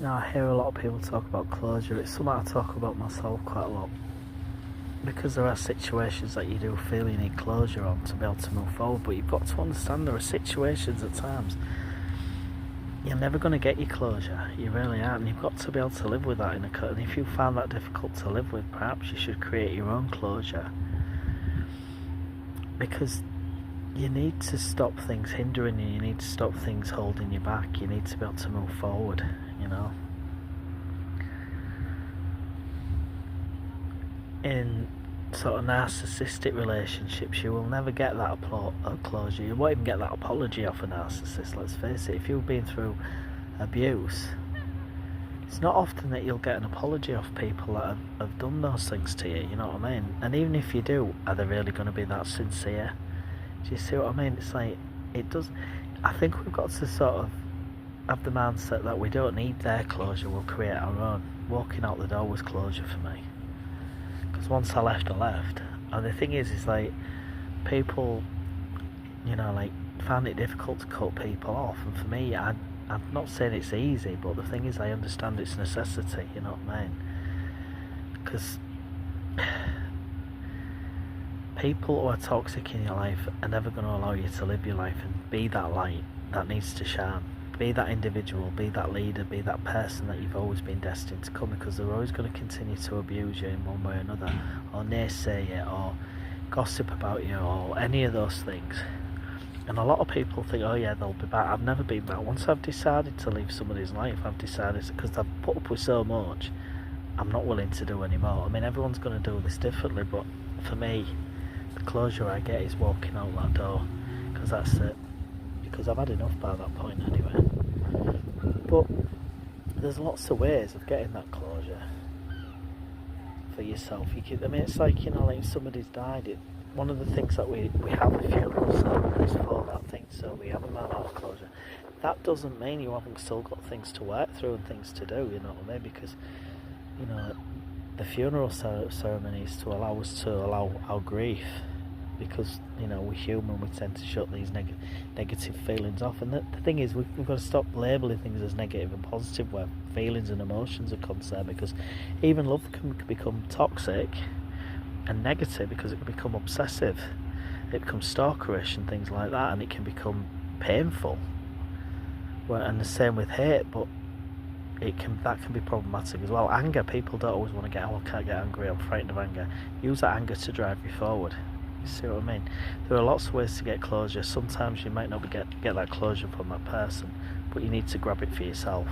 Now, I hear a lot of people talk about closure. It's something I talk about myself quite a lot. Because there are situations that you do feel you need closure on to be able to move forward, but you've got to understand there are situations at times you're never going to get your closure. You really aren't, and you've got to be able to live with that. And if you find that difficult to live with, perhaps you should create your own closure. Because you need to stop things hindering you. You need to stop things holding you back. You need to be able to move forward, In sort of narcissistic relationships, you will never get that closure. You won't even get that apology off a narcissist, let's face it. If you've been through abuse, it's not often that you'll get an apology off people that have done those things to you, you know what I mean? And even if you do, are they really going to be that sincere? Do you see what I mean? It's like, I think we've got to sort of have the mindset that we don't need their closure, we'll create our own. Walking out the door was closure for me. Because once I left. And the thing is like, people, find it difficult to cut people off. And for me, I'm not saying it's easy, but the thing is, I understand it's necessity, you know what I mean? Because people who are toxic in your life are never going to allow you to live your life and be that light that needs to shine. Be that individual, be that leader, be that person that you've always been destined to come, because they're always going to continue to abuse you in one way or another, or naysay you, or gossip about you, or any of those things. And a lot of people think, oh yeah, they'll be back. I've never been back. Once I've decided to leave somebody's life, I've decided, because I've put up with so much, I'm not willing to do anymore. I mean, everyone's going to do this differently, but for me, the closure I get is walking out that door, because that's it. Because I've had enough by that point anyway. But there's lots of ways of getting that closure for yourself. It's like, like if somebody's died, one of the things that we have the funeral ceremonies for that thing, so we have a amount of closure. That doesn't mean you haven't still got things to work through and things to do, you know what I mean? Because, the funeral ceremony is to allow us to allow our grief. Because, we're human, we tend to shut these negative feelings off. And the thing is, we've got to stop labelling things as negative and positive where feelings and emotions are concerned. Because even love can become toxic and negative, because it can become obsessive. It becomes stalkerish and things like that, and it can become painful. And the same with hate, but that can be problematic as well. Anger, people don't always want to I can't get angry, I'm frightened of anger. Use that anger to drive you forward. You see what I mean? There are lots of ways to get closure. Sometimes you might not get that closure from that person, but you need to grab it for yourself.